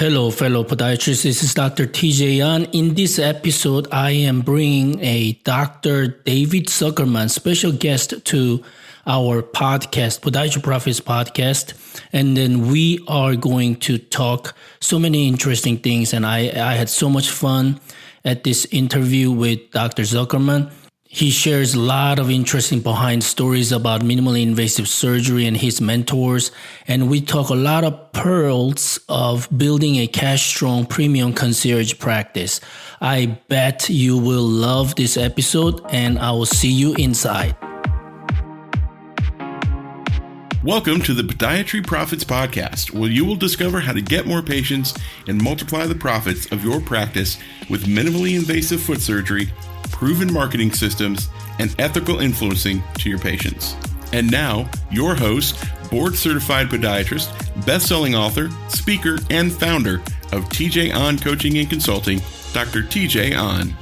Hello, fellow podiatrists. This is Dr. TJ Ahn. In this episode, I am bringing a Dr. David Zuckerman, special guest to our podcast, Podiatry Profits podcast. And then we are going to talk so many interesting things. And I had so much fun at this interview with Dr. Zuckerman. He shares a lot of interesting behind stories about minimally invasive surgery and his mentors. And we talk a lot of pearls of building a cash-strong premium concierge practice. I bet you will love this episode, and I will see you inside. Welcome to the Podiatry Profits Podcast, where you will discover how to get more patients and multiply the profits of your practice with minimally invasive foot surgery, proven marketing systems, and ethical influencing to your patients. And now, your host, board-certified podiatrist, best-selling author, speaker, and founder of TJ Ahn Coaching and Consulting, Dr. TJ Ahn.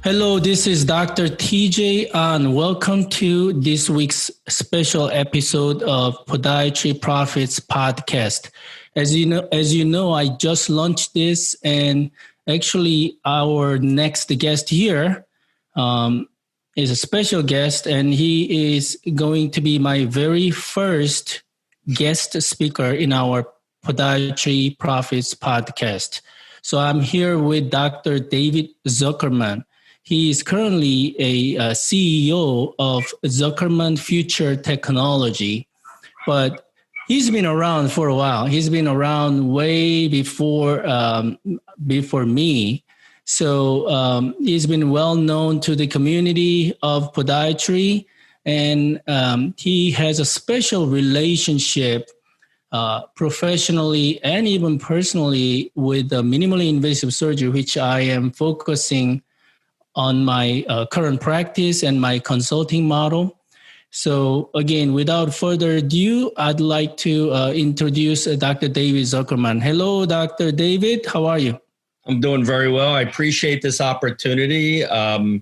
Hello, this is Dr. TJ Ahn. Welcome to this week's special episode of Podiatry Profits Podcast. As you know, I just launched this, and actually our next guest here is a special guest, and he is going to be my very first guest speaker in our Podiatry Profits Podcast. So I'm here with Dr. David Zuckerman. He is currently a CEO of Zuckerman Future Technology, but he's been around for a while. He's been around way before me. So he's been well known to the community of podiatry, and he has a special relationship professionally and even personally with the minimally invasive surgery, which I am focusing on my current practice and my consulting model. So again, without further ado, I'd like to introduce Dr. David Zuckerman. Hello, Dr. David. How are you? I'm doing very well. I appreciate this opportunity to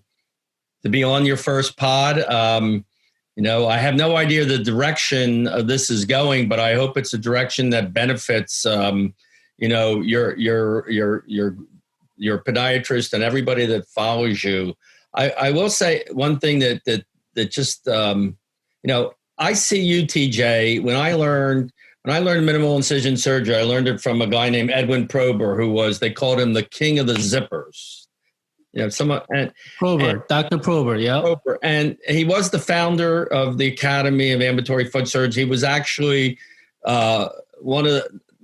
be on your first pod. I have no idea the direction of this is going, but I hope it's a direction that benefits, your podiatrist and everybody that follows you. I will say one thing that just, I see you, TJ. When I learned minimal incision surgery, I learned it from a guy named Edwin Probber, they called him the king of the zippers. Probber, Dr. Probber, yeah. Probber, and he was the founder of the Academy of Ambulatory Foot Surgeons. He was actually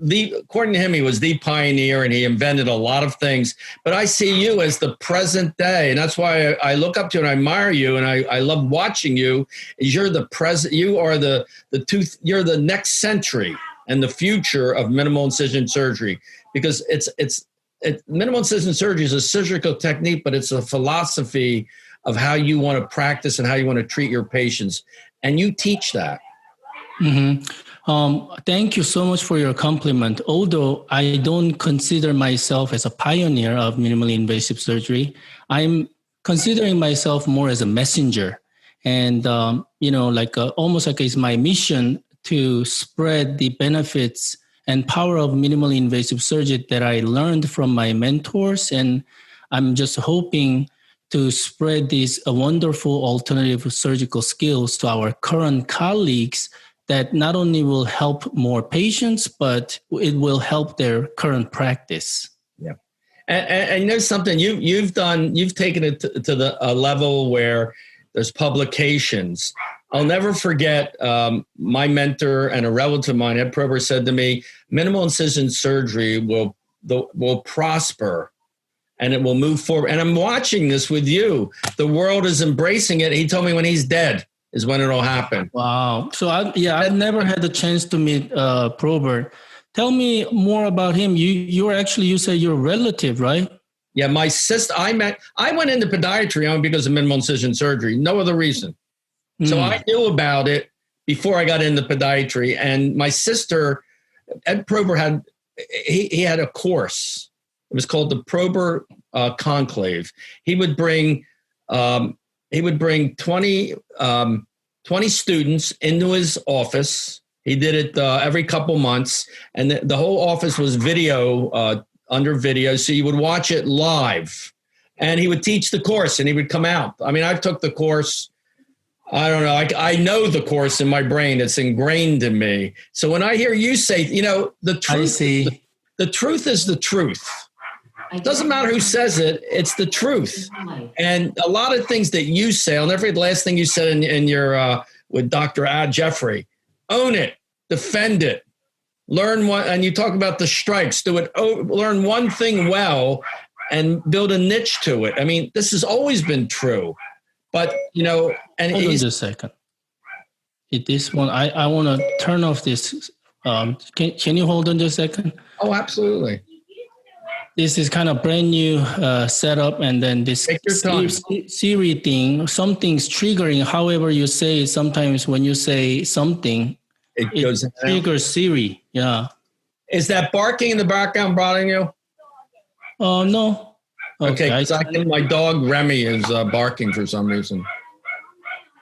according to him, he was the pioneer, and he invented a lot of things. But I see you as the present day, and that's why I look up to you and I admire you, and I love watching you. You're the present. You are you're the next century and the future of minimal incision surgery, because minimal incision surgery is a surgical technique, but it's a philosophy of how you want to practice and how you want to treat your patients, and you teach that. Mm-hmm. Thank you so much for your compliment. Although I don't consider myself as a pioneer of minimally invasive surgery, I'm considering myself more as a messenger. And, almost like it's my mission to spread the benefits and power of minimally invasive surgery that I learned from my mentors. And I'm just hoping to spread these wonderful alternative surgical skills to our current colleagues that not only will help more patients, but it will help their current practice. Yeah, and you know something, you've taken it to a level where there's publications. I'll never forget my mentor and a relative of mine, Ed Probber, said to me, "Minimal incision surgery will prosper, and it will move forward." And I'm watching this with you. The world is embracing it. He told me when he's dead is when it'll happen. Wow. So I've never had the chance to meet Probber. Tell me more about him. You say you're a relative, right? Yeah, my sister, I went into podiatry only because of minimal incision surgery, no other reason. So I knew about it before I got into podiatry. And my sister, Ed Probber, he had a course. It was called the Probber Conclave. He would bring 20 students into his office. He did it every couple months, and the whole office was under video, so you would watch it live. And he would teach the course, and he would come out. I mean, I took the course. I don't know. I know the course in my brain. It's ingrained in me. So when I hear you say, the truth, the truth is the truth. It doesn't matter who says it. It's the truth. And a lot of things that you say, I'll never forget the last thing you said in your with Dr. Jeffrey. Own it, defend it, learn one. And you talk about the stripes. Do it. Learn one thing well, and build a niche to it. I mean, this has always been true. But, and hold on just a second. This one, I want to turn off this. Can you hold on just a second? Oh, absolutely. This is kind of brand new setup, and then this Siri thing, something's triggering. However you say it, sometimes when you say something, it triggers Siri. Yeah. Is that barking in the background bothering you? No. Okay, I think my dog Remy is barking for some reason.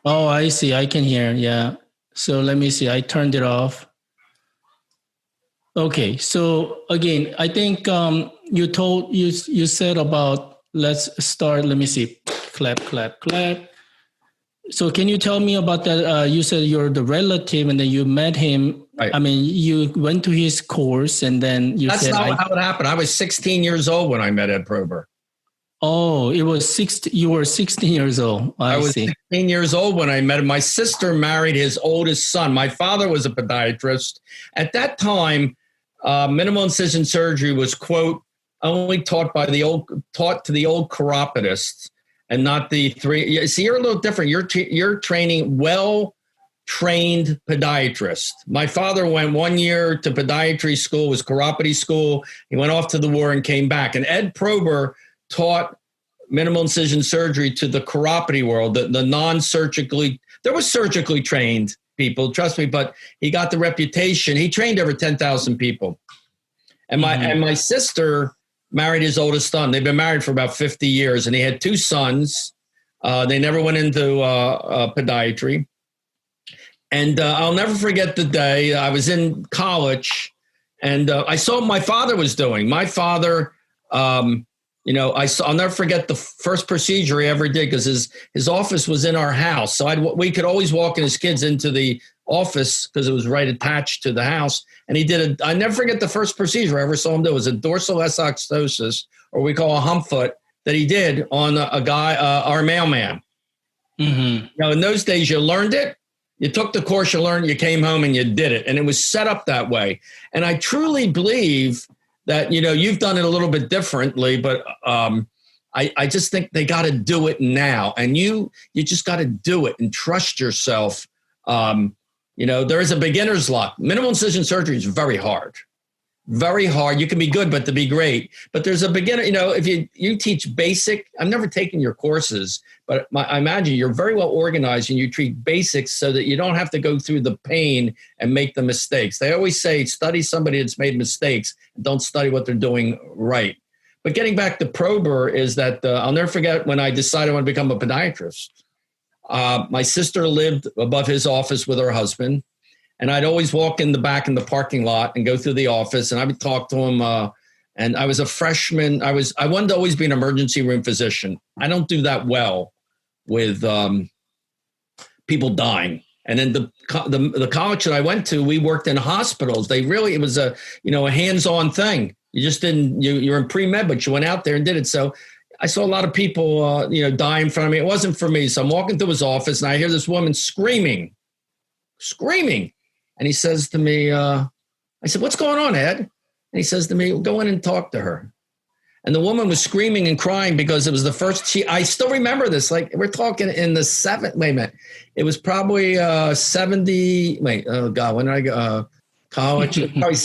Oh, I see. I can hear. Yeah. So let me see. I turned it off. Okay. So again, I think you said about, let's start. Let me see. Clap, clap, clap. So can you tell me about that? You said you're the relative, and then you met him. Right. I mean, you went to his course, and then you said... That's not how it happened. I was 16 years old when I met Ed Probber. Oh, you were 16 years old. I was 16 years old when I met him. My sister married his oldest son. My father was a podiatrist. At that time, minimal incision surgery was, quote, only taught to the old chiropodists, and not the three. See, you're a little different. You're training well-trained podiatrists. My father went 1 year to podiatry school, was chiropody school. He went off to the war and came back. And Ed Probber taught minimal incision surgery to the chiropody world, the non-surgically. There was surgically trained people, trust me, but he got the reputation. He trained over 10,000 people. And my sister married his oldest son. They've been married for about 50 years, and he had two sons. They never went into podiatry. And I'll never forget the day I was in college, and I saw what my father was doing. My father, I'll never forget the first procedure he ever did, because his office was in our house. So we could always walk in his kids into the office because it was right attached to the house. And he did I never forget the first procedure I ever saw him do. It was a dorsal S-oxystosis, or we call a hump foot, that he did on a guy, our mailman. Mm-hmm. In those days, you learned it. You took the course, you learned, you came home and you did it. And it was set up that way. And I truly believe that, you've done it a little bit differently, but I just think they got to do it now. And you just got to do it and trust yourself. There is a beginner's luck. Minimal incision surgery is very hard. Very hard. You can be good, but to be great. But there's a beginner, if you teach basic, I've never taken your courses, but I imagine you're very well organized and you treat basics so that you don't have to go through the pain and make the mistakes. They always say, study somebody that's made mistakes and don't study what they're doing right. But getting back to Probber is that I'll never forget when I decided I want to become a podiatrist. My sister lived above his office with her husband. And I'd always walk in the back in the parking lot and go through the office, and I would talk to him. And I was a freshman. I wanted to always be an emergency room physician. I don't do that well with people dying. And then the college that I went to, we worked in hospitals. It was a hands-on thing. You just didn't. You're in pre-med, but you went out there and did it. So I saw a lot of people, die in front of me. It wasn't for me. So I'm walking through his office, and I hear this woman screaming. And he says to me, I said, "What's going on, Ed?" And he says to me, "Go in and talk to her." And the woman was screaming and crying because it was the first. I still remember this. Like, we're talking in the wait a minute. It was probably 70. Wait, oh God, when did I go? College? Probably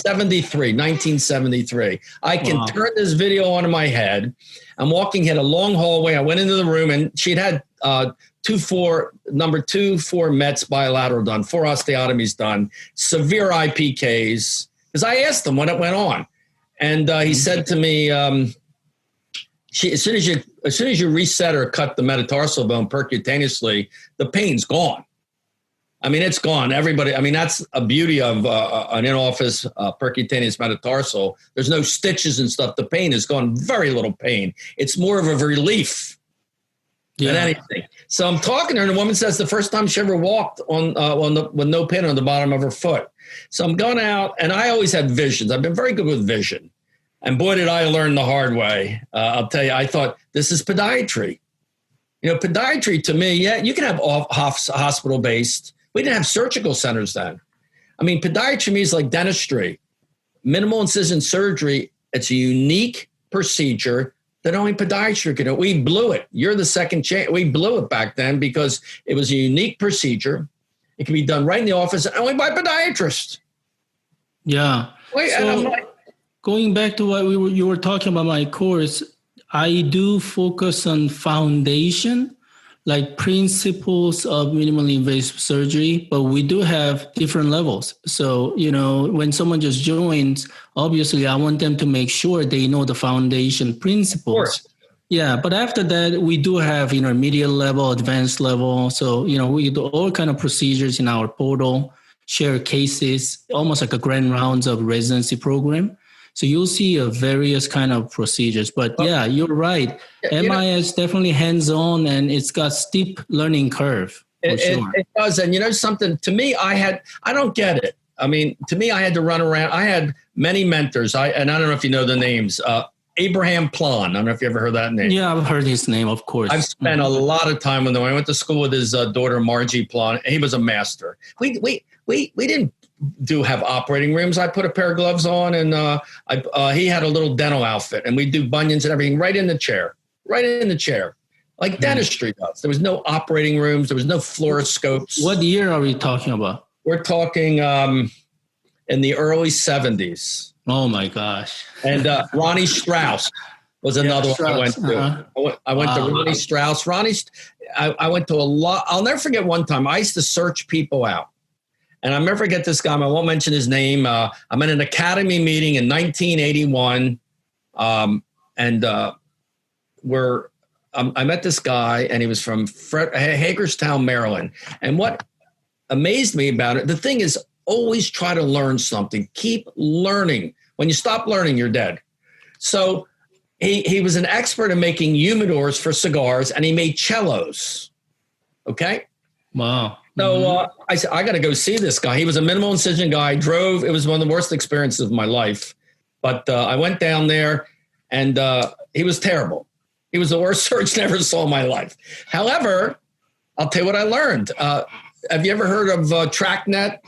1973. I can turn this video on in my head. I'm walking in a long hallway. I went into the room, and she'd had number 2-4 Mets bilateral done, 4 osteotomies done, severe IPKs. Because I asked him when it went on, and he said to me, as soon as you reset or cut the metatarsal bone percutaneously, the pain's gone. I mean, it's gone. Everybody, I mean, that's a beauty of an in-office percutaneous metatarsal. There's no stitches and stuff. The pain is gone. Very little pain. It's more of a relief than anything. So I'm talking to her, and the woman says the first time she ever walked with no pin on the bottom of her foot. So I'm going out, and I always had visions. I've been very good with vision. And boy, did I learn the hard way. I'll tell you, I thought, this is podiatry. You know, podiatry to me, yeah, you can have hospital-based. We didn't have surgical centers then. I mean, podiatry to me is like dentistry. Minimal incision surgery, it's a unique procedure that only podiatry can do. We blew it. You're the second chance. We blew it back then because it was a unique procedure. It can be done right in the office and only by podiatrists. Yeah. Going back to what you were talking about my course, I do focus on foundation, like principles of minimally invasive surgery, but we do have different levels. So, you know, when someone just joins, obviously I want them to make sure they know the foundation principles. Yeah, but after that, we do have intermediate level, advanced level. So, you know, we do all kind of procedures in our portal, share cases, almost like a grand rounds of residency program. So you'll see various kind of procedures. But yeah, you're right. MIS definitely hands-on, and it's got steep learning curve. It does. And you know something, to me, I don't get it. I mean, to me, I had to run around. I had many mentors. And I don't know if you know the names. Abraham Plon. I don't know if you ever heard that name. Yeah, I've heard his name, of course. I've spent a lot of time with him. I went to school with his daughter, Margie Plon. He was a master. We didn't have operating rooms. I put a pair of gloves on, and he had a little dental outfit, and we do bunions and everything right in the chair, like dentistry does. There was no operating rooms. There was no fluoroscopes. What year are we talking about? We're talking in the early 70s. Oh my gosh. And Ronnie Strauss was another one I went to. Uh-huh. I went to Ronnie Strauss. I went to a lot. I'll never forget one time. I used to search people out. And I'll never forget this guy. I won't mention his name. I'm at an academy meeting in 1981. I met this guy, and he was from Hagerstown, Maryland. And what amazed me about it, the thing is, always try to learn something. Keep learning. When you stop learning, you're dead. So he was an expert in making humidors for cigars, and he made cellos. Okay? Wow. So I said, I got to go see this guy. He was a minimal incision guy. Drove. It was one of the worst experiences of my life. But I went down there, and he was terrible. He was the worst surgeon I ever saw in my life. However, I'll tell you what I learned. Have you ever heard of TrackNet,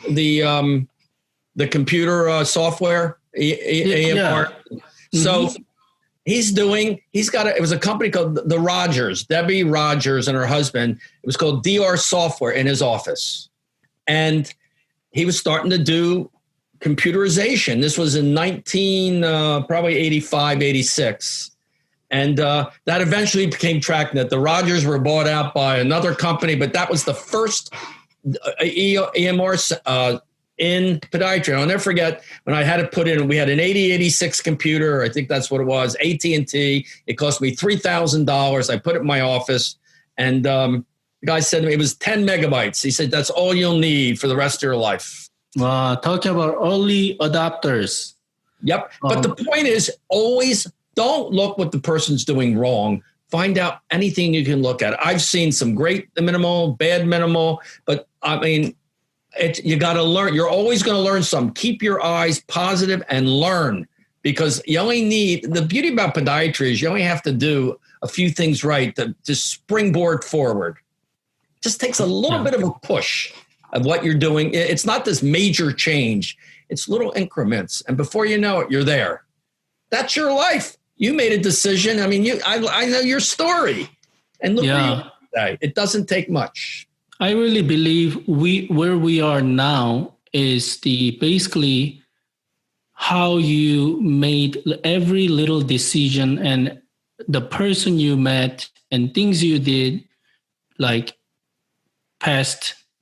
the computer software? Yeah. So it was a company called the Rogers, Debbie Rogers and her husband. It was called DR Software in his office. And he was starting to do computerization. This was in probably 85, 86. And that eventually became TrackNet. The Rogers were bought out by another company, but that was the first EMR in podiatry. I'll never forget when I had it put in. We had an 8086 computer. I think that's what it was. AT&T. It cost me $3,000. I put it in my office, and the guy said to me, it was 10 megabytes. He said, that's all you'll need for the rest of your life. Talking about early adopters. Yep. But the point is, always don't look what the person's doing wrong. Find out anything you can look at. I've seen some great minimal, bad minimal, but I mean, you got to learn. You're always going to learn something. Keep your eyes positive and learn, because you only need, the beauty about podiatry is you only have to do a few things right to springboard forward. It just takes a little bit of a push of what you're doing. It's not this major change. It's little increments. And before you know it, you're there. That's your life. You made a decision. I mean, I know your story. And look where you are today. It doesn't take much. I really believe where we are now is basically how you made every little decision, and the person you met and things you did, like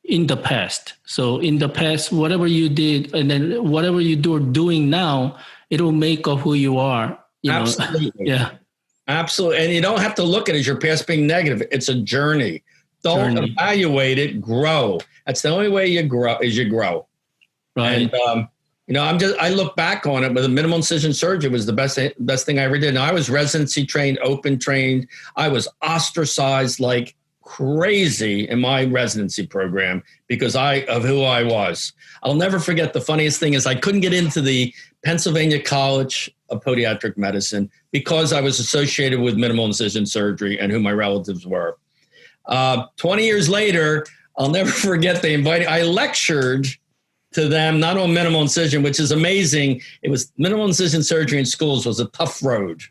in the past. So in the past, whatever you did, and then whatever you're doing now, it will make up who you are. Absolutely. Yeah. Absolutely. And you don't have to look at it as your past being negative. It's a journey. Don't evaluate it, grow. That's the only way you grow is you grow. Right. And, I look back on it, but the minimal incision surgery was the best thing I ever did. And I was residency trained, open trained. I was ostracized like crazy in my residency program because of who I was. I'll never forget the funniest thing is I couldn't get into the Pennsylvania College of Podiatric Medicine because I was associated with minimal incision surgery and who my relatives were. 20 years later, I'll never forget I lectured to them, not on minimal incision, which is amazing. It was minimal incision surgery in schools was a tough road.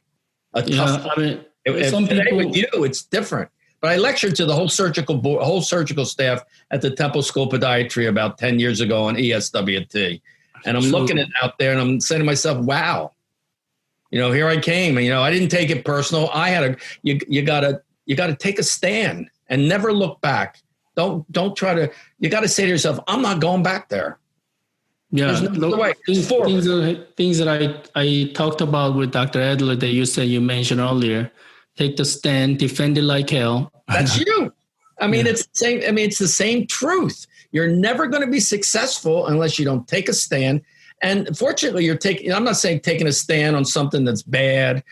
Today with you, it's different. But I lectured to the whole surgical staff at the Temple School of Podiatry about 10 years ago on ESWT. And I'm looking at out there and I'm saying to myself, wow, here I came. And, I didn't take it personal. You gotta take a stand and never look back. Don't try to, you got to say to yourself, I'm not going back there. Yeah. Things that I talked about with Dr. Adler that you mentioned earlier. Take the stand, defend it like hell. That's you. It's the same. It's the same truth. You're never going to be successful unless you don't take a stand. And fortunately, I'm not saying taking a stand on something that's bad.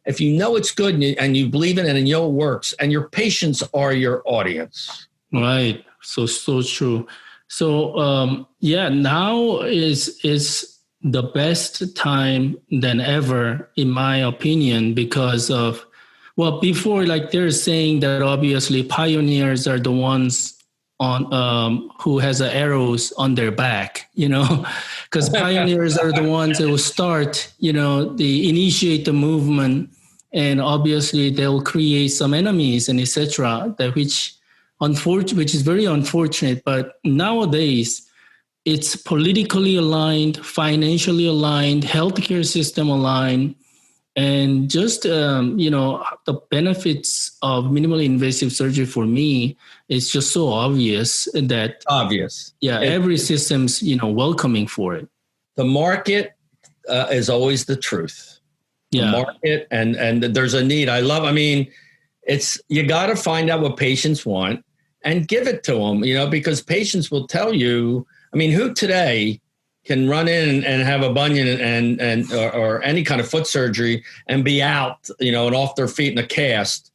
If you know it's good and you believe in it and you know it works, and your patients are your audience. Right. So true. So, now is the best time than ever, in my opinion, because of, before, like they're saying that obviously pioneers are the ones on who has the arrows on their back, because pioneers are the ones that will start, they initiate the movement, and obviously they'll create some enemies and etc. Which is very unfortunate. But nowadays, it's politically aligned, financially aligned, healthcare system aligned. And just, the benefits of minimally invasive surgery for me is just so obvious that. Obvious. Yeah, every system's, welcoming for it. The market is always the truth. Yeah. The market and there's a need. You got to find out what patients want and give it to them, because patients will tell you, who today can run in and have a bunion or any kind of foot surgery and be out, and off their feet in a cast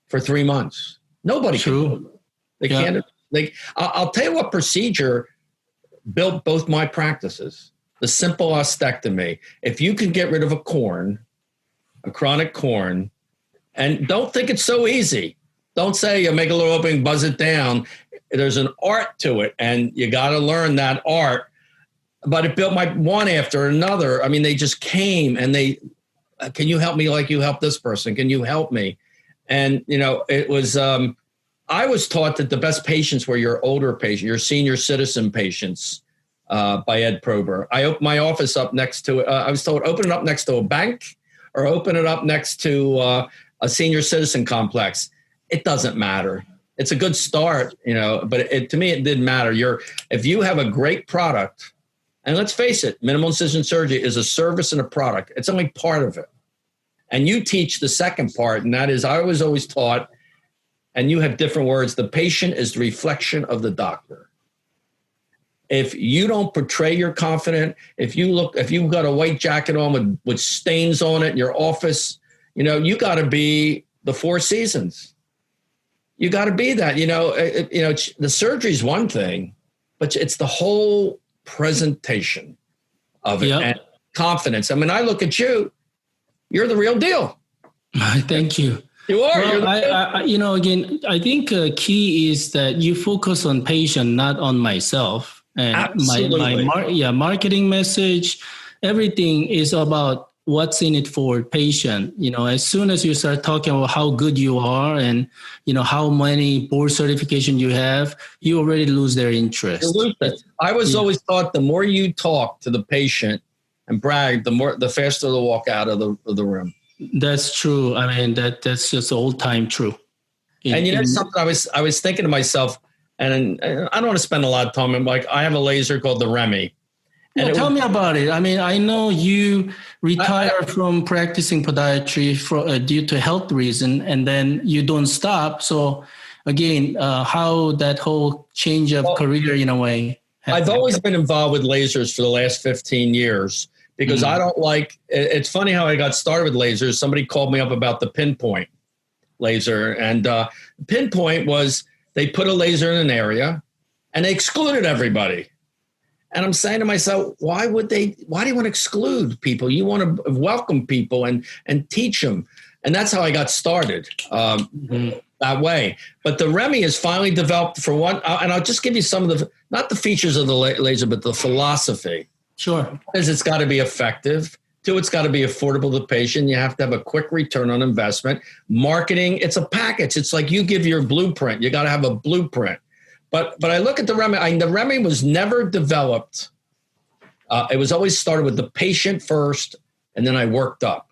for 3 months. Nobody can. They can't. I'll tell you what procedure built both my practices. The simple ostectomy. If you can get rid of a chronic corn, and don't think it's so easy. Don't say you make a little opening, buzz it down. There's an art to it, and you got to learn that art. But it built my one after another. They just came and can you help me like you helped this person? Can you help me? And, it was, I was taught that the best patients were your older patients, your senior citizen patients by Ed Probber. I opened my office up next to, I was told, open it up next to a bank or open it up next to a senior citizen complex. It doesn't matter. It's a good start, but to me, it didn't matter. If you have a great product, and let's face it, minimal incision surgery is a service and a product. It's only part of it. And you teach the second part, and that is, I was always taught, and you have different words, the patient is the reflection of the doctor. If you don't portray you're confident, if you've got a white jacket on with stains on it in your office, you got to be the Four Seasons. You got to be that. The surgery is one thing, but it's the whole presentation of it and confidence. I look at you, you're the real deal. Thank you. You are. Well, again, I think key is that you focus on patient, not on myself. And absolutely. my marketing message, everything is about what's in it for patient. As soon as you start talking about how good you are and, how many board certification you have, you already lose their interest. I was always taught the more you talk to the patient and brag, the faster they'll walk out of the room. That's true. That's just old time true. Something I was thinking to myself, and I don't want to spend a lot of time. I have a laser called the Remy. Tell me about it. I know you retired from practicing podiatry due to health reason, and then you don't stop. So, again, how that whole change of career in a way. I've always been involved with lasers for the last 15 years because I don't like, it's funny how I got started with lasers. Somebody called me up about the pinpoint laser, and pinpoint was they put a laser in an area and they excluded everybody. And I'm saying to myself, why do you want to exclude people? You want to welcome people and teach them. And that's how I got started that way. But the REMI is finally developed for one, and I'll just give you some of not the features of the laser, but the philosophy. Sure. Because it's got to be effective. Two, it's got to be affordable to the patient. You have to have a quick return on investment. Marketing, it's a package. It's like you give your blueprint. You got to have a blueprint. But I look at the REMI. The REMI was never developed. It was always started with the patient first, and then I worked up.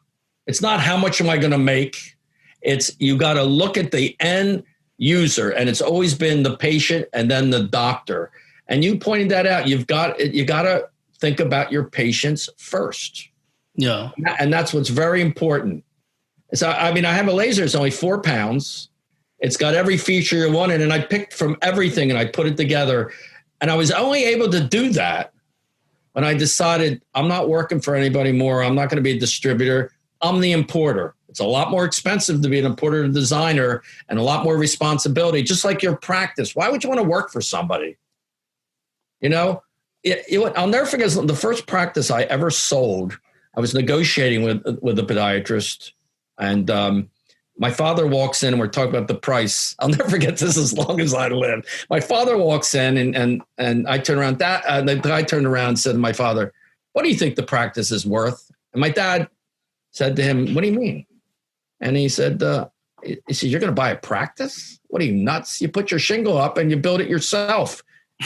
It's not how much am I going to make. It's you got to look at the end user, and it's always been the patient and then the doctor. And you pointed that out. You got to think about your patients first. Yeah, and that's what's very important. So I mean, I have a laser. It's only 4 pounds. It's got every feature you wanted, and I picked from everything and I put it together. And I was only able to do that when I decided I'm not working for anybody more. I'm not going to be a distributor. I'm the importer. It's a lot more expensive to be an importer and designer and a lot more responsibility, just like your practice. Why would you want to work for somebody? You know, I'll never forget the first practice I ever sold. I was negotiating with a podiatrist, and my father walks in and we're talking about the price. I'll never forget this as long as I live. My father walks in and I turn around. The guy turned around and said to my father, "What do you think the practice is worth?" And my dad said to him, "What do you mean?" And he said, he said, "You're going to buy a practice? What are you, nuts? You put your shingle up and you build it yourself.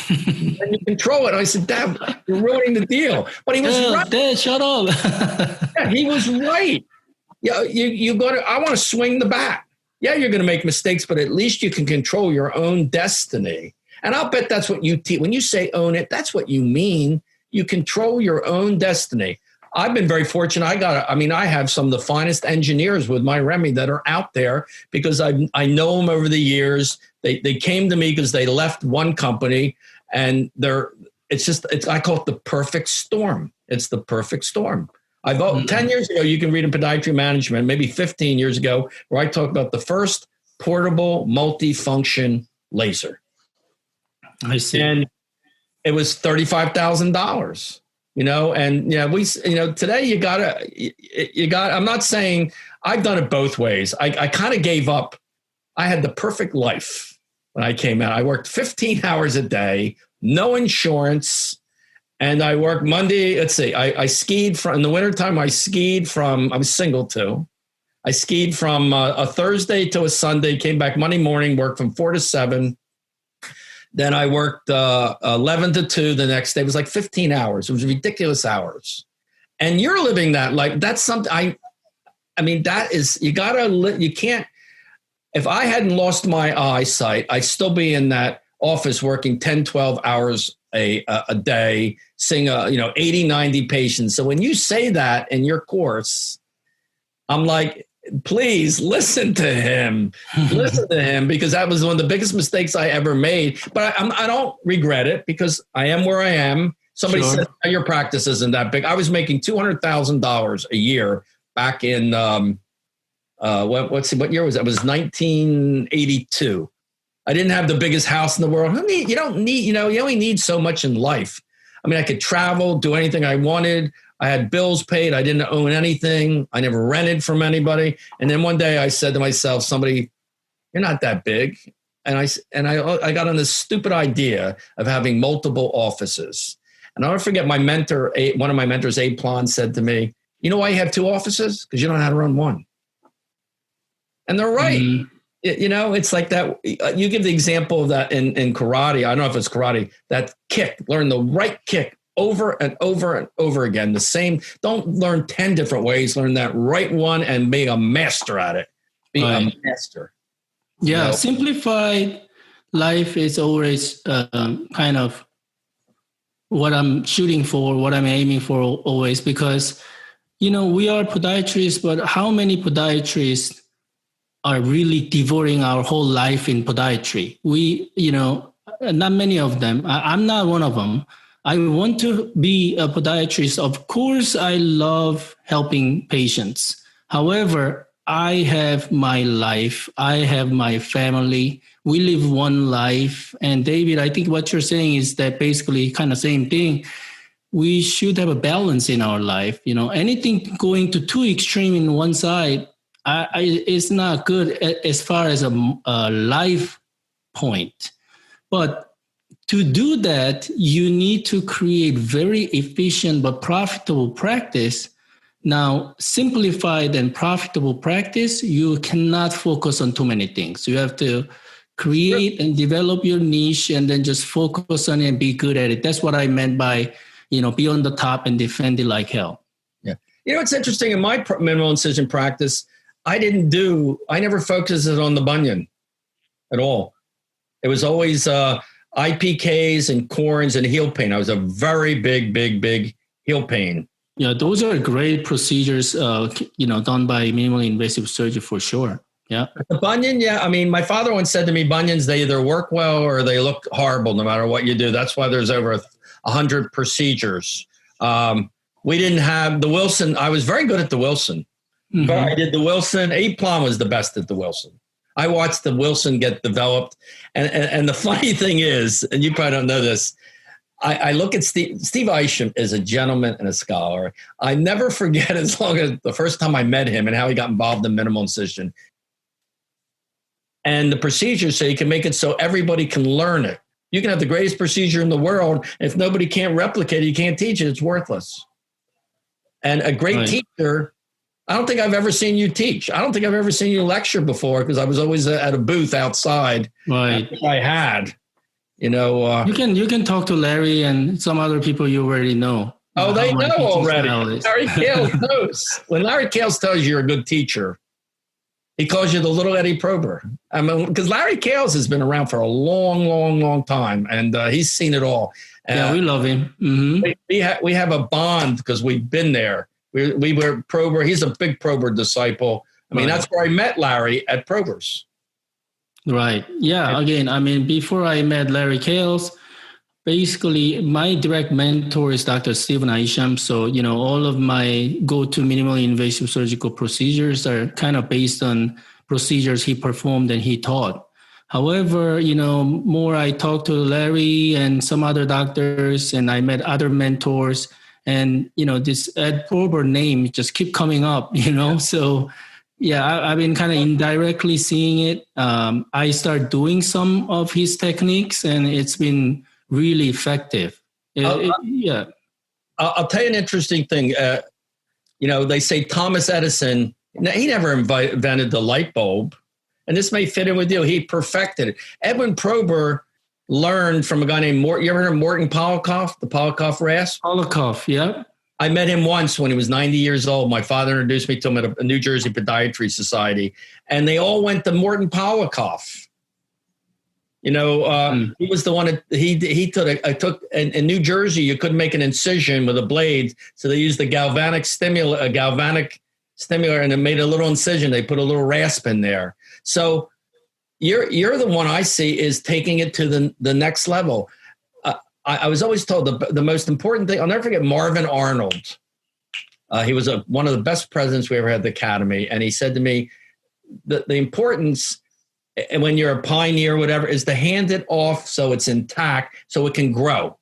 And you control it." I said, "Dad, you're ruining the deal." But he was right. Dad, shut up. Yeah, he was right. Yeah, I want to swing the bat. Yeah, you're going to make mistakes, but at least you can control your own destiny. And I'll bet that's what you teach. When you say own it, that's what you mean. You control your own destiny. I've been very fortunate. I have some of the finest engineers with my REMI that are out there because I know them over the years. They came to me because they left one company, and I call it the perfect storm. It's the perfect storm. 10 years ago, you can read in Podiatry Management, maybe 15 years ago, where I talked about the first portable multifunction laser. I see. And it was $35,000. Today you got, I'm not saying I've done it both ways. I kind of gave up. I had the perfect life when I came out. I worked 15 hours a day, no insurance. And I worked Monday. Let's see, I skied in the wintertime. I was single too. I skied from a Thursday to a Sunday, came back Monday morning, worked from 4 to 7. Then I worked 11 to 2 the next day. It was like 15 hours. It was ridiculous hours. And you're living that life. That's something you can't, if I hadn't lost my eyesight, I'd still be in that office working 10, 12 hours a day, seeing 80, 90 patients. So when you say that in your course, I'm like, please listen to him. Listen to him, because that was one of the biggest mistakes I ever made. But I don't regret it because I am where I am. Somebody said, "Oh, your practice isn't that big." I was making $200,000 a year back in what year was that? It was 1982. I didn't have the biggest house in the world. You only need so much in life. I mean, I could travel, do anything I wanted. I had bills paid. I didn't own anything. I never rented from anybody. And then one day I said to myself, "Somebody, you're not that big." And I got on this stupid idea of having multiple offices. And I'll never forget one of my mentors, Abe Plon, said to me, "You know why you have 2 offices? Because you don't know how to run one." And they're right. Mm-hmm. It's like that. You give the example of that in karate. I don't know if it's karate, that kick, learn the right kick over and over and over again. The same, don't learn 10 different ways, learn that right one and be a master at it. Be a master. Yeah. Simplified life is always kind of what I'm shooting for, what I'm aiming for always, because, we are podiatrists, but how many podiatrists are really devoting our whole life in podiatry. We, not many of them. I'm not one of them. I want to be a podiatrist. Of course, I love helping patients. However, I have my life. I have my family. We live one life. And David, I think what you're saying is that basically kind of same thing. We should have a balance in our life. Anything going to too extreme in one side is not good as far as a life point. But to do that, you need to create very efficient but profitable practice. Now, simplified and profitable practice, you cannot focus on too many things. You have to create and develop your niche and then just focus on it and be good at it. That's what I meant by, be on the top and defend it like hell. Yeah. It's interesting. In my minimal incision practice, I never focused on the bunion at all. It was always IPKs and corns and heel pain. I was a very big heel pain. Yeah, those are great procedures, done by minimally invasive surgery for sure. Yeah. The bunion, yeah. I mean, my father once said to me, bunions, they either work well or they look horrible no matter what you do. That's why there's over 100 procedures. We didn't have the Wilson. I was very good at the Wilson. Mm-hmm. But I did the Wilson. Aplon was the best at the Wilson. I watched the Wilson get developed. And the funny thing is, and you probably don't know this, I look at Steve Isham is a gentleman and a scholar. I never forget as long as the first time I met him and how he got involved in minimal incision. And the procedure, so you can make it so everybody can learn it. You can have the greatest procedure in the world. If nobody can't replicate it, you can't teach it, it's worthless. And a great teacher, I don't think I've ever seen you teach. I don't think I've ever seen you lecture before because I was always at a booth outside. Right. I had, you can talk to Larry and some other people you already know. Oh, they know already. Larry Kales knows. When Larry Kales tells you you're a good teacher, he calls you the little Eddie Probber. I mean, because Larry Kales has been around for a long time, and he's seen it all. Yeah, we love him. Mm-hmm. We have a bond because we've been there. We were Probber. He's a big Probber disciple. I mean, that's where I met Larry at Probber's. Right. Yeah. Again, I mean, before I met Larry Kales, basically my direct mentor is Dr. Stephen Isham. So, all of my go-to minimally invasive surgical procedures are kind of based on procedures he performed and he taught. However, more I talked to Larry and some other doctors and I met other mentors and, this Ed Probber name just keep coming up, So, yeah, I've been kind of indirectly seeing it. I start doing some of his techniques and it's been really effective. Yeah. I'll tell you an interesting thing. They say Thomas Edison, he never invented the light bulb. And this may fit in with you. He perfected it. Edwin Probber learned from a guy named Morton. You ever heard of Morton Polikoff, the Polikoff rasp? Polikoff, yeah. I met him once when he was 90 years old. My father introduced me to him at a New Jersey Podiatry Society. And they all went to Morton Polikoff. He was the one that he took in New Jersey, you couldn't make an incision with a blade. So they used a galvanic stimulator, and it made a little incision. They put a little rasp in there. So you're the one I see is taking it to the next level. I was always told the most important thing, I'll never forget Marvin Arnold. He was one of the best presidents we ever had at the Academy. And he said to me, the importance, and when you're a pioneer or whatever, is to hand it off so it's intact, so it can grow.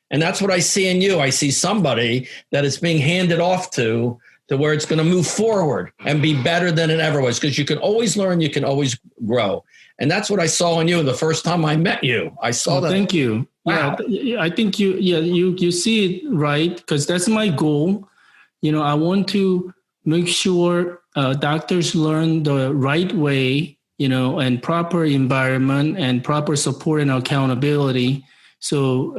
And that's what I see in you. I see somebody that is being handed off to where it's going to move forward and be better than it ever was. Because you can always learn, you can always grow. And that's what I saw in you the first time I met you. I saw that. Thank you. Wow. Yeah, I think you see it right, because that's my goal. I want to make sure doctors learn the right way, and proper environment and proper support and accountability. So,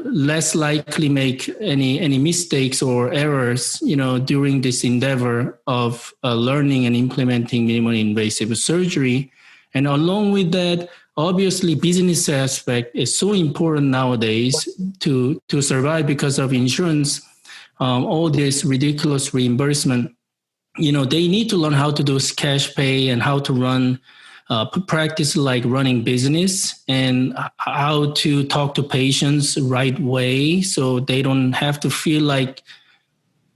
less likely make any mistakes or errors, during this endeavor of learning and implementing minimally invasive surgery. And along with that, obviously, business aspect is so important nowadays to survive because of insurance, all this ridiculous reimbursement. they need to learn how to do cash pay and how to run practice like running business and how to talk to patients right way, so they don't have to feel like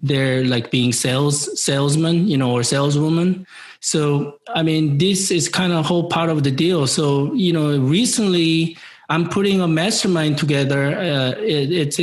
they're like being salesman, or saleswoman. So, I mean, this is kind of whole part of the deal. So, recently I'm putting a mastermind together. It's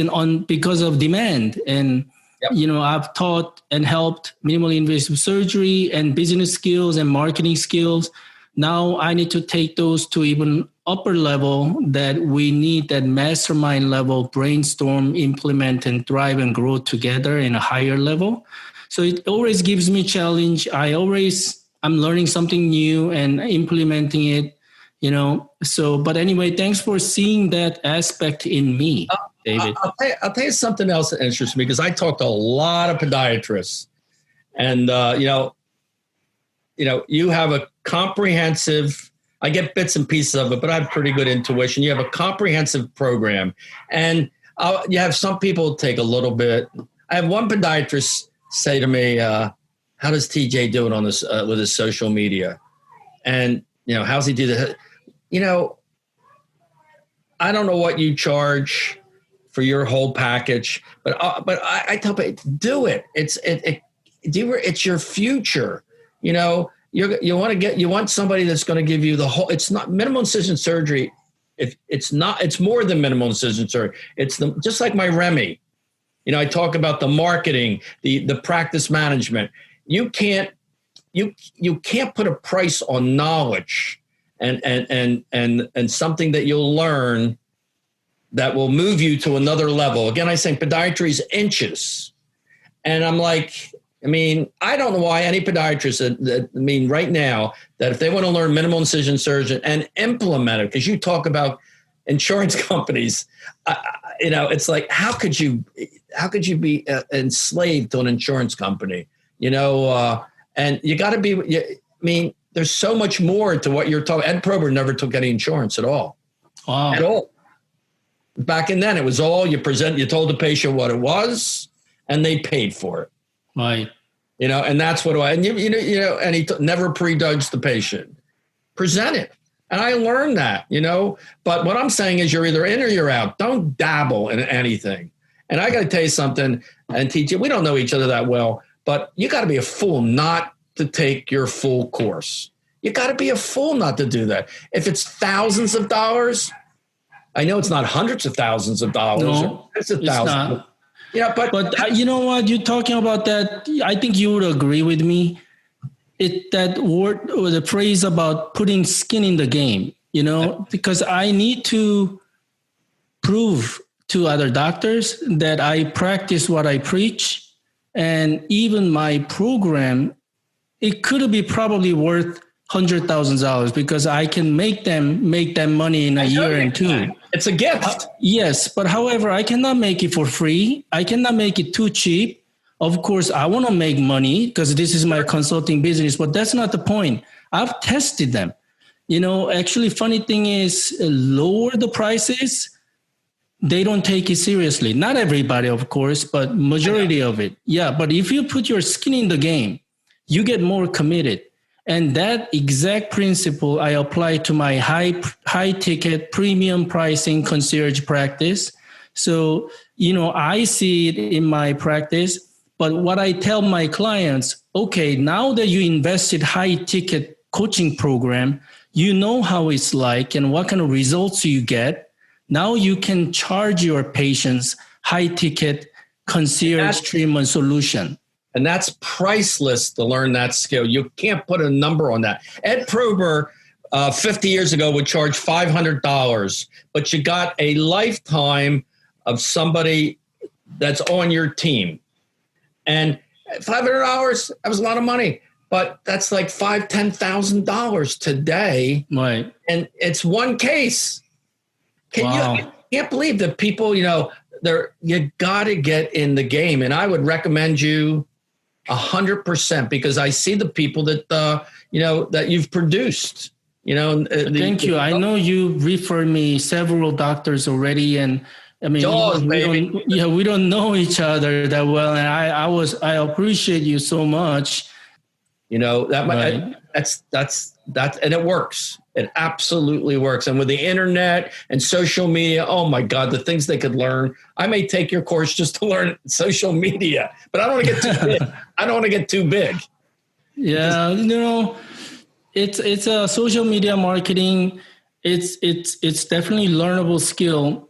because of demand. And, I've taught and helped minimally invasive surgery and business skills and marketing skills. Now I need to take those to even upper level, that we need that mastermind level, brainstorm, implement, and thrive and grow together in a higher level. So it always gives me challenge. I'm learning something new and implementing it, So, but anyway, thanks for seeing that aspect in me, David. I'll tell you something else that interests me, because I talk to a lot of podiatrists, and you have a comprehensive, I get bits and pieces of it, but I have pretty good intuition. You have a comprehensive program, and you have some people take a little bit. I have one podiatrist say to me, how does TJ do it on this with his social media? And, how's he do that? I don't know what you charge for your whole package, but I tell people, do it. It's your future. You want somebody that's going to give you the whole. It's not minimal incision surgery. It's more than minimal incision surgery. It's just like my Remy. I talk about the marketing, the practice management. You can't put a price on knowledge and something that you'll learn that will move you to another level. Again, I say podiatry is inches, and I'm like. I don't know why any podiatrist, right now, that if they want to learn minimal incision surgeon and implement it, because you talk about insurance companies, it's like, how could you be enslaved to an insurance company, and you got to be, there's so much more to what you're talking. Ed Probber never took any insurance at all. Wow. At all. Back in then, it was all you told the patient what it was, and they paid for it. Right. And that's what and he never prejudged the patient. Present it. And I learned that, but what I'm saying is you're either in or you're out. Don't dabble in anything. And I got to tell you something and teach you. We don't know each other that well, but you got to be a fool not to take your full course. You got to be a fool not to do that. If it's thousands of dollars, I know it's not hundreds of thousands of dollars. No, it's thousands. Not. Yeah, but you know what? You're talking about that. I think you would agree with me. That word or the phrase about putting skin in the game, because I need to prove to other doctors that I practice what I preach, and even my program, it could be probably worth $100,000 because I can make them money in a year and two. It's a gift. Yes, but however, I cannot make it for free. I cannot make it too cheap. Of course, I want to make money because this is my consulting business, but that's not the point. I've tested them. Actually, funny thing is, lower the prices, they don't take it seriously. Not everybody, of course, but majority of it. Yeah, but if you put your skin in the game, you get more committed. And that exact principle I apply to my high ticket premium pricing concierge practice. So, I see it in my practice, but what I tell my clients, okay, now that you invested high ticket coaching program, you know how it's like and what kind of results you get. Now you can charge your patients high ticket concierge treatment solution. And that's priceless to learn that skill. You can't put a number on that. Ed Probber, 50 years ago, would charge $500, but you got a lifetime of somebody that's on your team. And $500, that was a lot of money, but that's like $5,000, $10,000 today. Right. And it's one case. I can't believe that people, you got to get in the game. And I would recommend you 100%, because I see the people that that you've produced. Thank you. I know you referred me several doctors already, and we don't know each other that well. And I appreciate you so much. Right. And it works. It absolutely works. And with the internet and social media, oh my God, the things they could learn. I may take your course just to learn social media, but I don't want to get too big. I don't want to get too big. Yeah, it's a social media marketing. It's definitely learnable skill,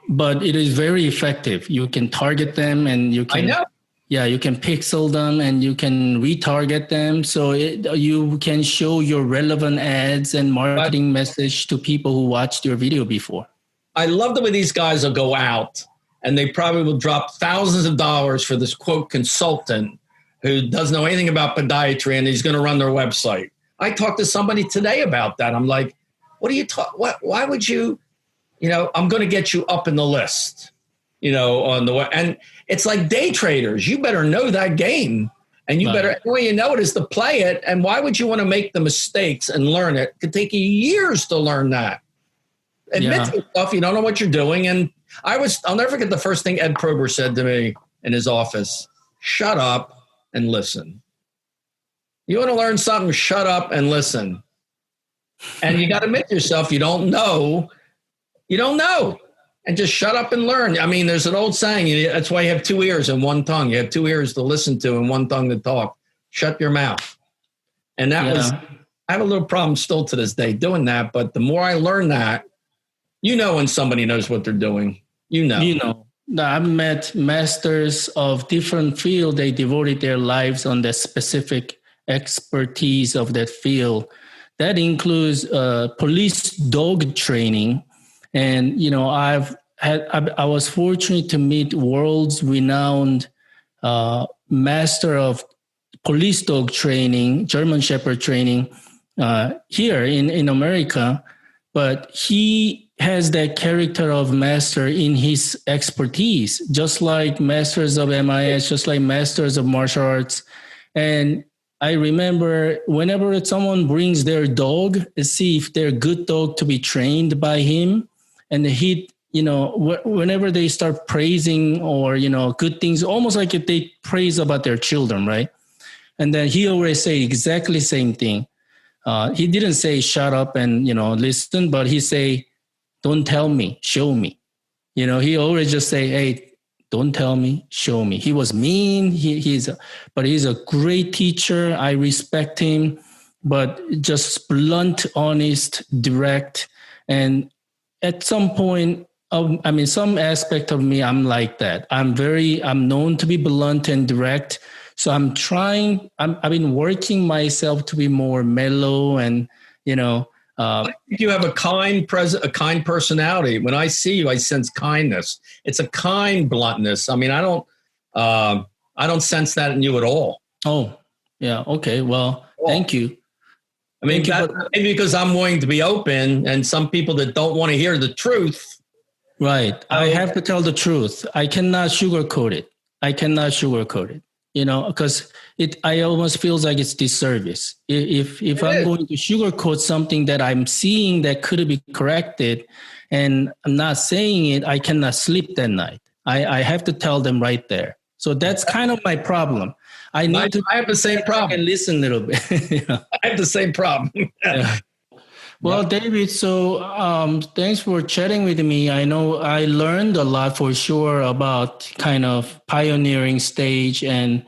but it is very effective. You can target them, and you can. I know. Yeah, you can pixel them and you can retarget them. So you can show your relevant ads and marketing message to people who watched your video before. I love the way these guys will go out and they probably will drop thousands of dollars for this quote consultant who doesn't know anything about podiatry and he's going to run their website. I talked to somebody today about that. I'm like, what are you talking? Why would you, I'm going to get you up in the list, on the web. And it's like day traders. You better know that game, and the way you know it is to play it. And why would you want to make the mistakes and learn it? It could take you years to learn that. Admit to yourself you don't know what you're doing. And I'll never forget the first thing Ed Probber said to me in his office: shut up and listen. You want to learn something? Shut up and listen. And you got to admit to yourself you don't know. You don't know. And just shut up and learn. I mean, there's an old saying, that's why you have two ears and one tongue. You have two ears to listen to and one tongue to talk. Shut your mouth. And I have a little problem still to this day doing that. But the more I learn that, when somebody knows what they're doing, I've met masters of different field. They devoted their lives on the specific expertise of that field. That includes police dog training. And, I was fortunate to meet world's renowned master of police dog training, German Shepherd training here in America. But he has that character of master in his expertise, just like masters of MIS, just like masters of martial arts. And I remember whenever someone brings their dog, see if they're a good dog to be trained by him. And whenever they start praising or, good things, almost like if they praise about their children, right? And then he always say exactly the same thing. He didn't say shut up and, listen, but he say, don't tell me, show me. He always just say, hey, don't tell me, show me. He was mean. But he's a great teacher. I respect him, but just blunt, honest, direct. And at some point, some aspect of me, I'm like that. I'm known to be blunt and direct. So I've been working myself to be more mellow and, you have a kind personality. When I see you, I sense kindness. It's a kind bluntness. I mean, I don't sense that in you at all. Oh, yeah. Okay. Well, thank you. I mean, maybe because I'm willing to be open, and some people that don't want to hear the truth. Right. I have to tell the truth. I cannot sugarcoat it. Because I almost feels like it's disservice. If I'm going to sugarcoat something that I'm seeing that could be corrected and I'm not saying it, I cannot sleep that night. I have to tell them right there. So that's kind of my problem. I have the same problem. And listen a little bit. I have the same problem. Yeah. Well, David, so thanks for chatting with me. I know I learned a lot for sure about kind of pioneering stage and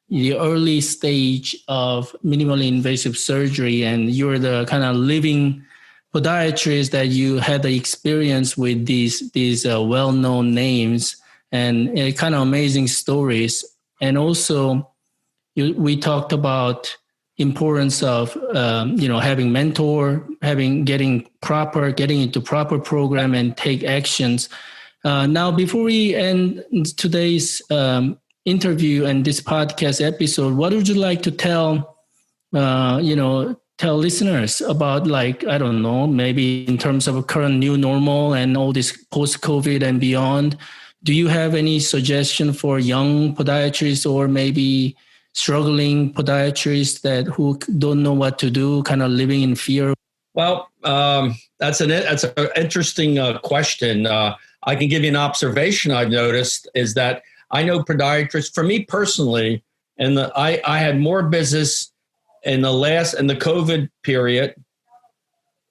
the early stage of minimally invasive surgery. And you're the kind of living podiatrist that you had the experience with these well-known names and kind of amazing stories. And also we talked about importance of having mentor, getting into proper program and take actions. Now, before we end today's interview and this podcast episode, what would you like to tell listeners about, like, I don't know, maybe in terms of a current new normal and all this post-COVID and beyond? Do you have any suggestion for young podiatrists or maybe struggling podiatrists who don't know what to do, kind of living in fear? Well, that's an interesting question. I can give you an observation I've noticed is that I know podiatrists, for me personally, and I had more business in the COVID period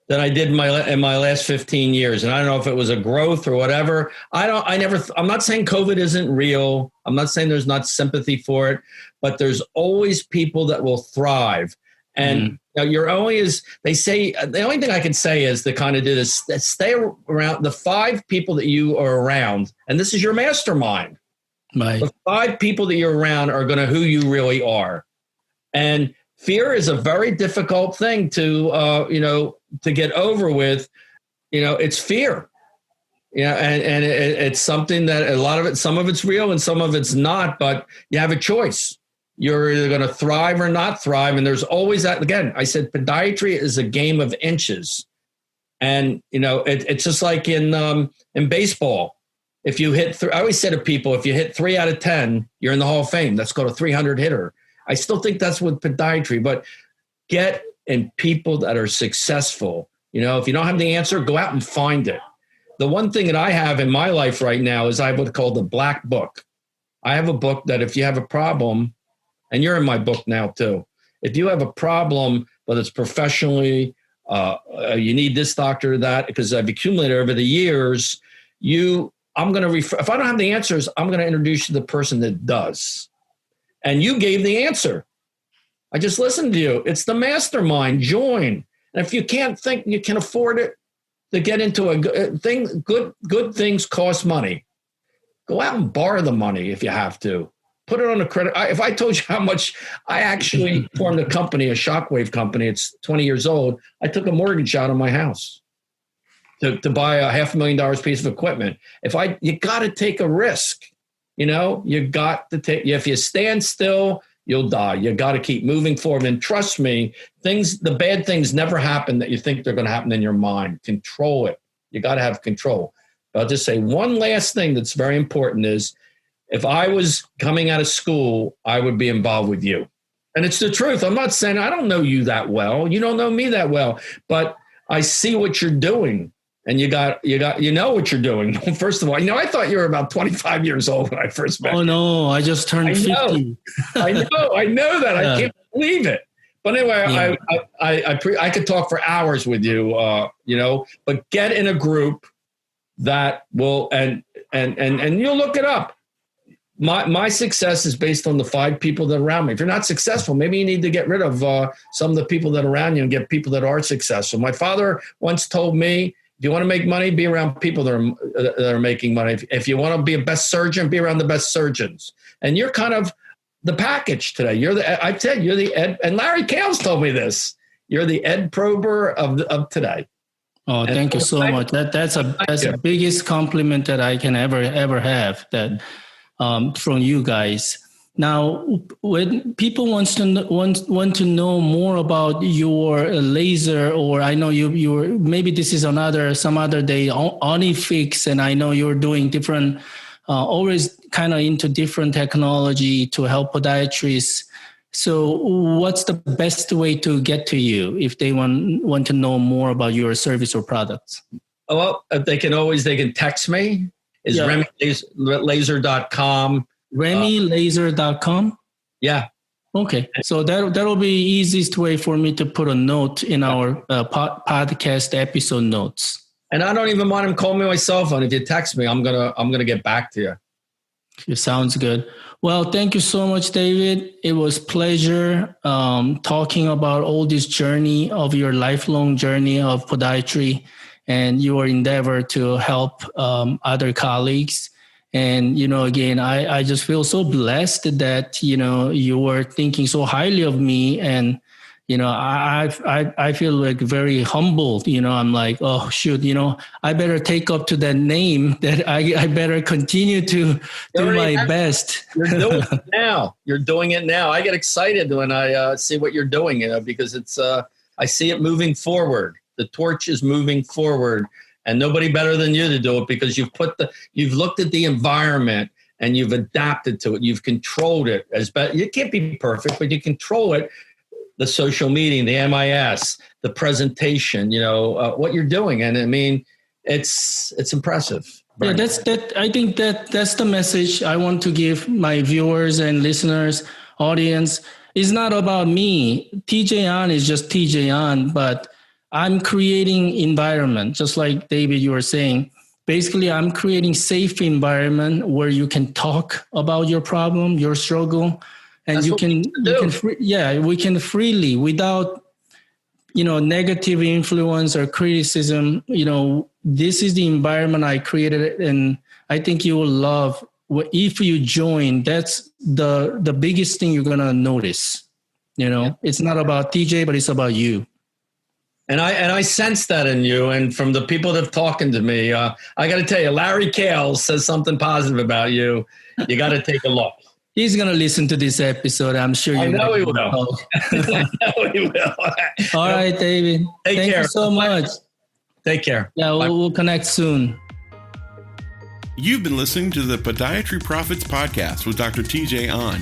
than I did in my last 15 years. And I don't know if it was a growth or whatever. I'm not saying COVID isn't real. I'm not saying there's not sympathy for it, but there's always people that will thrive. And you're only they say, the only thing I can say is to kind of do this, stay around the 5 people that you are around. And this is your mastermind. Right. The 5 people that you're around are going to who you really are. And fear is a very difficult thing to get over with. It's fear. And it's something that some of it's real and some of it's not, but you have a choice. You're either going to thrive or not thrive. And there's always that. Again, I said podiatry is a game of inches. And, it's just like in baseball. If you hit, I always say to people, if you hit 3 out of 10, you're in the Hall of Fame. That's called a 300 hitter. I still think that's with podiatry, but get in people that are successful. If you don't have the answer, go out and find it. The one thing that I have in my life right now is I have what's called the black book. I have a book that if you have a problem, and you're in my book now too, if you have a problem, whether it's professionally, you need this doctor or that, because I've accumulated over the years, I'm going to if I don't have the answers, I'm going to introduce you to the person that does. And you gave the answer. I just listened to you. It's the mastermind. Join. And if you can't think you can afford it to get into a thing, good things cost money. Go out and borrow the money if you have to. Put it on a credit. If I told you how much I actually formed a company, a shockwave company, it's 20 years old. I took a mortgage out on my house to buy a $500,000 piece of equipment. You got to take a risk. You got to take, if you stand still, you'll die. You got to keep moving forward. And trust me, the bad things never happen that you think they're going to happen in your mind. Control it. You got to have control. But I'll just say one last thing that's very important is if I was coming out of school, I would be involved with you. And it's the truth. I'm not saying I don't know you that well. You don't know me that well, but I see what you're doing. And you know what you're doing. First of all, I thought you were about 25 years old when I first met you. Oh, no, I just turned 50. I know that. I can't believe it. But anyway, I could talk for hours with you, but get in a group that will, and you'll look it up. My success is based on the 5 people that are around me. If you're not successful, maybe you need to get rid of some of the people that are around you and get people that are successful. My father once told me, if you want to make money, be around people that are making money. If you want to be a best surgeon, be around the best surgeons. And you're kind of the package today. You're the Ed, and Larry Kales told me this. You're the Ed Probber of today. Oh, thank you so much. That's the biggest compliment that I can ever have from you guys. Now, when people want to know more about your laser, or I know you're maybe this is some other day Onifix, and I know you're doing different, always kind of into different technology to help podiatrists. So, what's the best way to get to you if they want to know more about your service or products? Well, they can text me. Is remylaser.com. RemyLaser.com? Yeah. Okay. So that'll be easiest way for me to put a note in our podcast episode notes. And I don't even want him to call me on my cell phone. If you text me, I'm gonna get back to you. It sounds good. Well, thank you so much, David. It was pleasure talking about all this journey of your lifelong journey of podiatry and your endeavor to help other colleagues. And, again, I just feel so blessed that, you were thinking so highly of me. And, I feel like very humbled, I'm like, oh, shoot, I better take up to that name that I better continue to do my best. You're doing it now. You're doing it now. I get excited when I see what you're doing, because it's, I see it moving forward. The torch is moving forward. And nobody better than you to do it, because you've looked at the environment and you've adapted to it. You've controlled it as best. You can't be perfect, but you control it. The social media, the MIS, the presentation, what you're doing. And I mean, it's impressive. Yeah, I think that's the message I want to give my viewers and listeners, audience. it's not about me. TJ Ahn is just TJ Ahn, but I'm creating environment, just like David, you were saying. Basically, I'm creating safe environment where you can talk about your problem, your struggle, and we can freely, without, negative influence or criticism. This is the environment I created, and I think you will love. If you join, that's the biggest thing you're gonna notice. It's not about TJ, but it's about you. And I sense that in you, and from the people that have talking to me, I got to tell you, Larry Kale says something positive about you. You got to take a look. He's gonna listen to this episode. I'm sure. I know he will. I know he will. All right, David. Thank you so much. Take care. Yeah, we'll connect soon. You've been listening to the Podiatry Profits Podcast with Dr. TJ Ahn.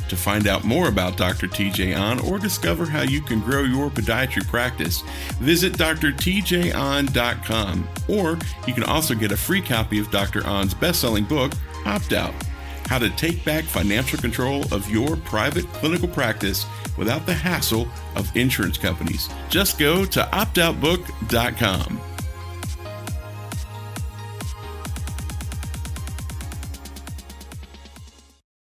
To find out more about Dr. TJ Ahn or discover how you can grow your podiatry practice, visit drtjahn.com, or you can also get a free copy of Dr. Ahn's best-selling book, Opt Out: How to Take Back Financial Control of Your Private Clinical Practice Without the Hassle of Insurance Companies. Just go to optoutbook.com.